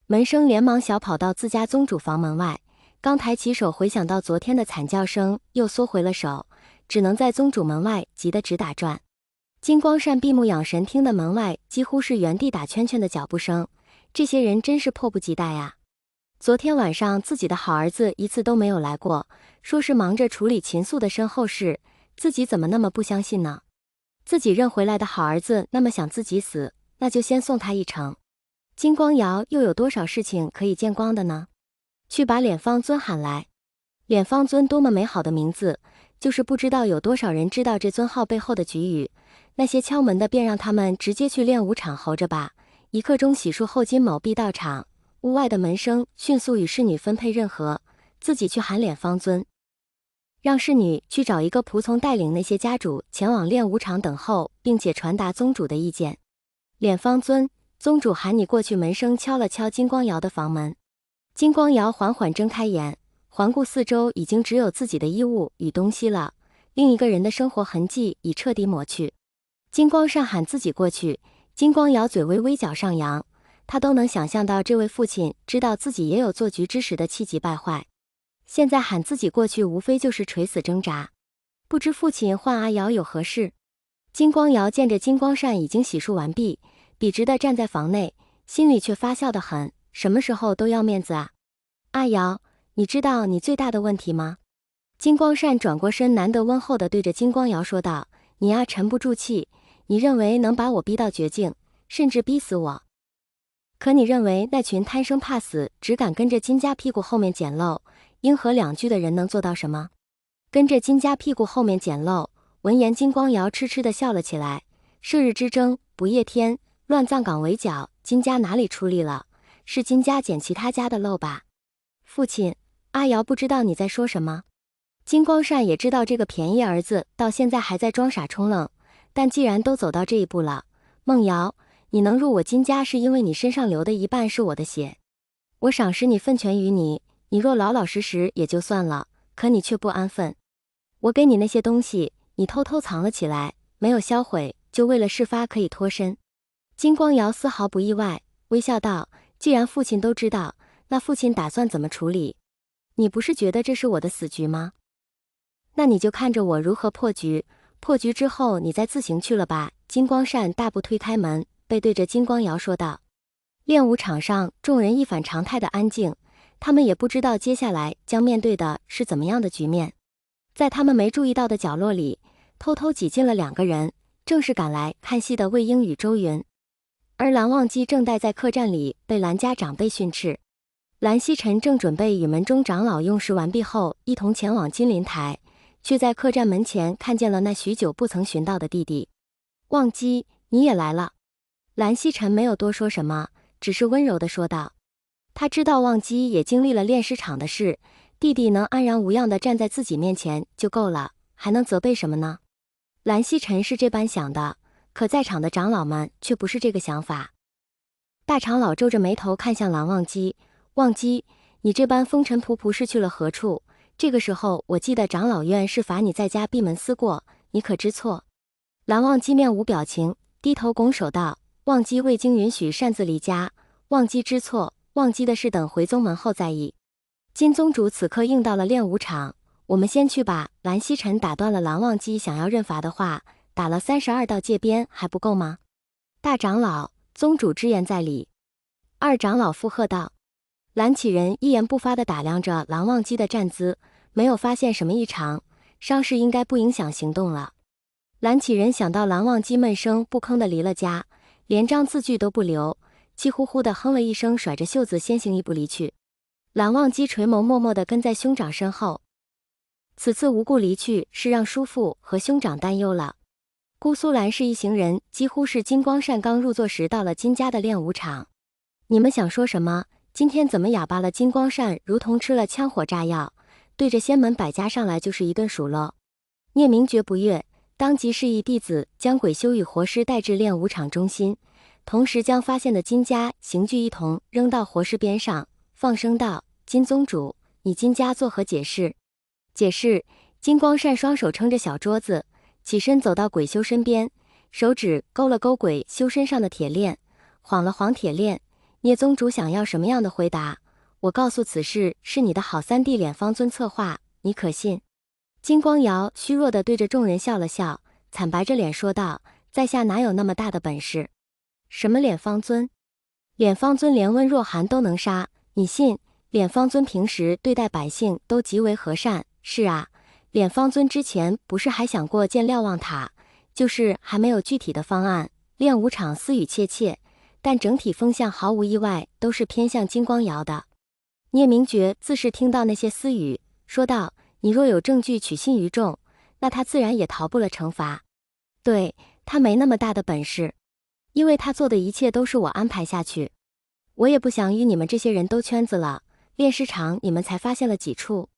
门生连忙小跑到自家宗主房门外，刚抬起手回想到昨天的惨叫声，又缩回了手，只能在宗主门外急得直打转。金光善闭目养神，听得门外几乎是原地打圈圈的脚步声，这些人真是迫不及待啊！昨天晚上自己的好儿子一次都没有来过，说是忙着处理秦素的身后事，自己怎么那么不相信呢？自己认回来的好儿子那么想自己死，那就先送他一程。金光瑶又有多少事情可以见光的呢？去把敛方尊喊来。敛方尊多么美好的名字，就是不知道有多少人知道这尊号背后的局语。那些敲门的便让他们直接去练武场候着吧。一刻钟洗漱后，金某必到场。屋外的门生迅速与侍女分配任何，自己去喊敛方尊。让侍女去找一个仆从带领那些家主前往练武场等候，并且传达宗主的意见。敛方尊，宗主喊你过去。门生敲了敲金光瑶的房门。金光瑶缓缓睁开眼，环顾四周，已经只有自己的衣物与东西了，另一个人的生活痕迹已彻底抹去。金光善喊自己过去，金光瑶嘴微微角上扬，他都能想象到这位父亲知道自己也有做局之时的气急败坏。现在喊自己过去，无非就是垂死挣扎。不知父亲唤阿瑶有何事？金光瑶见着金光善已经洗漱完毕，笔直地站在房内，心里却发笑得很，什么时候都要面子啊。阿瑶，你知道你最大的问题吗？金光善转过身，难得温厚地对着金光瑶说道，你呀沉不住气，你认为能把我逼到绝境，甚至逼死我。可你认为那群贪生怕死，只敢跟着金家屁股后面捡漏，应和两句的人能做到什么？跟着金家屁股后面捡漏。闻言，金光瑶痴痴地笑了起来。射日之争，不夜天，乱葬岗围剿，金家哪里出力了？是金家捡其他家的漏吧？父亲，阿瑶不知道你在说什么。金光善也知道这个便宜儿子到现在还在装傻充愣，但既然都走到这一步了，孟瑶，你能入我金家是因为你身上流的一半是我的血，我赏识你，分权于你，你若老老实实也就算了，可你却不安分。我给你那些东西，你偷偷藏了起来，没有销毁，就为了事发可以脱身。金光瑶丝毫不意外，微笑道，既然父亲都知道，那父亲打算怎么处理？你不是觉得这是我的死局吗？那你就看着我如何破局，破局之后你再自行去了吧。金光善大步推开门，背对着金光瑶说道。练武场上众人一反常态的安静，他们也不知道接下来将面对的是怎么样的局面。在他们没注意到的角落里，偷偷挤进了两个人，正是赶来看戏的魏婴与周云。而蓝忘机正待在客栈里被蓝家长辈训斥。蓝曦臣正准备与门中长老用食完毕后一同前往金陵台，却在客栈门前看见了那许久不曾寻到的弟弟。忘机，你也来了。蓝曦臣没有多说什么，只是温柔地说道。他知道忘机也经历了炼尸场的事，弟弟能安然无恙地站在自己面前就够了，还能责备什么呢？蓝曦臣是这般想的，可在场的长老们却不是这个想法。大长老皱着眉头看向蓝忘机，忘机，你这般风尘仆仆是去了何处？这个时候我记得长老院是罚你在家闭门思过，你可知错？蓝忘机面无表情，低头拱手道，忘机未经允许擅自离家，忘机知错，忘机的事等回宗门后再议。金宗主此刻应到了练武场，我们先去吧。蓝曦臣打断了蓝忘机想要认罚的话，打了32道界鞭还不够吗？大长老，宗主之言在理。二长老附和道。蓝启仁一言不发地打量着蓝忘机的站姿，没有发现什么异常，伤势应该不影响行动了。蓝启仁想到蓝忘机闷声不吭地离了家，连张字句都不留，气呼呼地哼了一声，甩着袖子先行一步离去。蓝忘机垂眸，默默地跟在兄长身后。此次无故离去，是让叔父和兄长担忧了。姑苏蓝氏一行人几乎是金光善刚入座时到了金家的练武场。你们想说什么？今天怎么哑巴了？金光善如同吃了枪火炸药，对着仙门百家上来就是一顿数落。聂明觉不悦，当即示意弟子将鬼修与活尸带至练武场中心，同时将发现的金家刑具一同扔到活尸边上，放声道：金宗主，你金家作何解释？解释。金光善双手撑着小桌子，起身走到鬼修身边，手指勾了勾鬼修身上的铁链，晃了晃铁链，聂宗主想要什么样的回答？我告诉此事是你的好三弟敛方尊策划，你可信？金光瑶虚弱地对着众人笑了笑，惨白着脸说道：“在下哪有那么大的本事？什么敛方尊？敛方尊连温若寒都能杀，你信？敛方尊平时对待百姓都极为和善。是啊，敛方尊之前不是还想过建瞭望塔，就是还没有具体的方案。练武场私语切切，但整体风向毫无意外都是偏向金光瑶的。”聂明觉自是听到那些私语，说道：“你若有证据取信于众，那他自然也逃不了惩罚。对，他没那么大的本事，因为他做的一切都是我安排下去。我也不想与你们这些人兜圈子了，炼尸场你们才发现了几处，